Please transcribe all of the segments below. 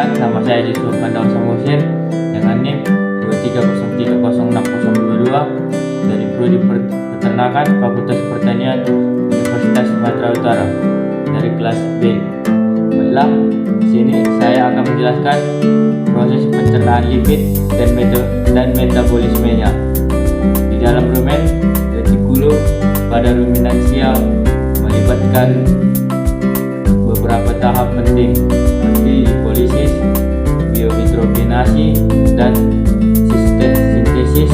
Perkenalkan, nama saya Yusuf Pandawa Samosir dengan NIM 230306022 dari Prodi Peternakan Fakultas Pertanian Universitas Sumatera Utara dari kelas B. Baiklah, di sini saya akan menjelaskan proses pencernaan lipid dan metabolismenya. Di dalam rumen, retikulum pada ruminansia melibatkan beberapa tahap penting seperti lipolisis, biohidrogenasi, dan sintesis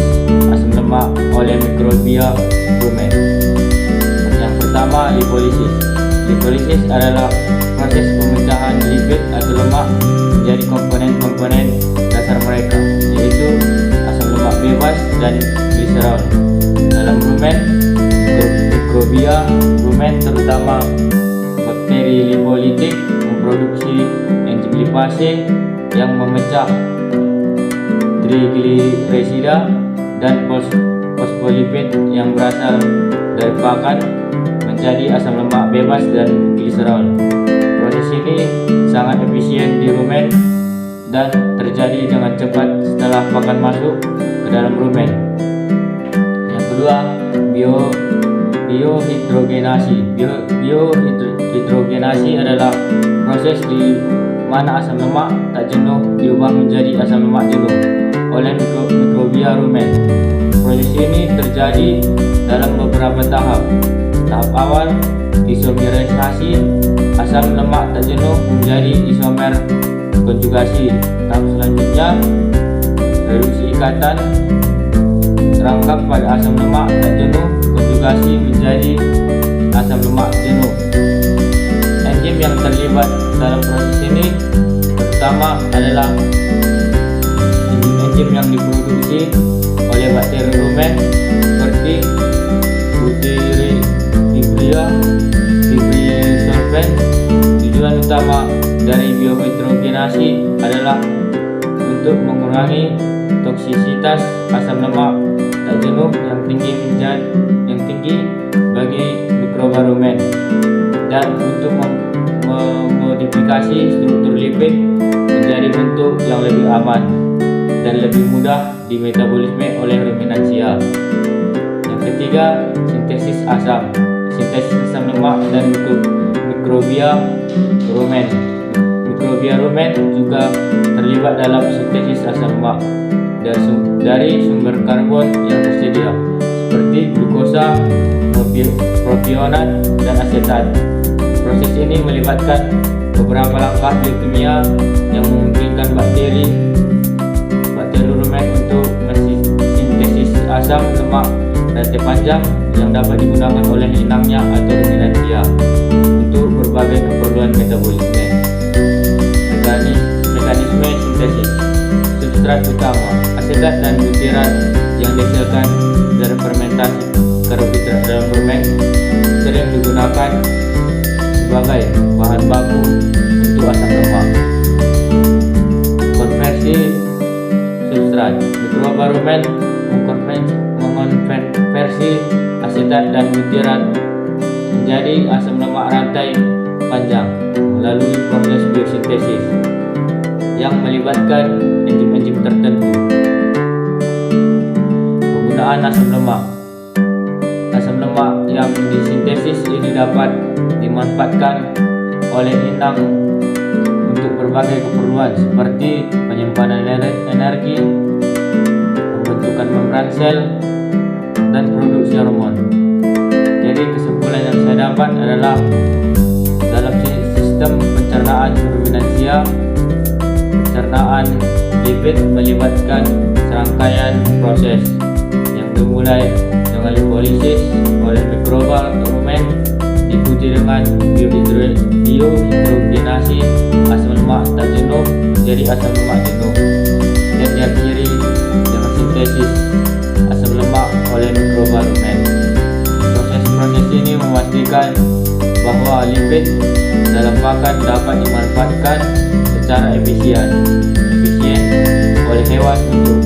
asam lemak oleh mikrobia rumen. Yang pertama, lipolisis. Lipolisis adalah proses pemecahan lipid atau lemak menjadi komponen-komponen dasar mereka, yaitu asam lemak bebas dan gliserol. Dalam rumen, mikrobia rumen terutama bakteri lipolitik memproduksi enzim lipase yang memecah trigliserida dan fosfolipid yang berasal dari pakan menjadi asam lemak bebas dan gliserol. Proses ini sangat efisien di rumen dan terjadi dengan cepat setelah pakan masuk ke dalam rumen. Yang kedua, biohidrogenasi. Biohidrogenasi adalah proses di mana asam lemak tak jenuh diubah menjadi asam lemak jenuh oleh mikrobia rumen. Proses ini terjadi dalam beberapa tahap. Tahap awal, isomerisasi asam lemak tak jenuh menjadi isomer konjugasi. Tahap selanjutnya, reduksi ikatan terangkap pada asam lemak tak jenuh konjugasi menjadi asam lemak jenuh. Enzim yang terlibat dalam proses ini pertama adalah enzim yang diproduksi oleh bakteri rumen seperti Butyric fibrisolven. Tujuan utama dari biohidrogenasi adalah untuk mengurangi toksisitas asam lemak tak jenuh yang tinggi bagi mikroba rumen dan untuk memodifikasi struktur lipid menjadi bentuk yang lebih aman dan lebih mudah dimetabolisme oleh ruminansia. Yang ketiga, sintesis asam. Sintesis asam lemak dan mikrobia rumen. Mikrobia rumen juga terlibat dalam sintesis asam lemak dari sumber karbon yang tersedia seperti glukosa, propionat, dan asetat. Proses ini melibatkan beberapa langkah biokimia yang memungkinkan bakteri rumen untuk mensintesis asam lemak rantai panjang yang dapat digunakan oleh inangnya atau ruminansia untuk berbagai keperluan metabolisme. Mekanisme sintesis. Substrat utama, asetat dan butirat yang dihasilkan dari fermentasi karbohidrat dalam rumen sering digunakan sebagai bahan baku untuk asam lemak. Konversi substrat. Mikroba rumen mengonversi asetat dan butirat menjadi asam lemak rantai panjang melalui proses biosintesis yang melibatkan enzim-enzim tertentu. Penggunaan asam lemak. Asam lemak yang disintesis ini dapat dimanfaatkan oleh inang untuk berbagai keperluan seperti penyimpanan energi, pembentukan membran sel, dan produksi hormon. Jadi kesimpulan yang saya dapat adalah dalam sistem pencernaan ruminansia, pencernaan lipid melibatkan serangkaian proses yang dimulai dengan lipolisis oleh mikroba rumen, diikuti dengan biohidrogenasi asam lemak tak jenuh jadi asam lemak jenuh, dan diakhiri dengan sintesis asam lemak oleh mikroba rumen. Proses ini memastikan bahwa lipid dalam pakan dapat dimanfaatkan secara efisien oleh hewan untuk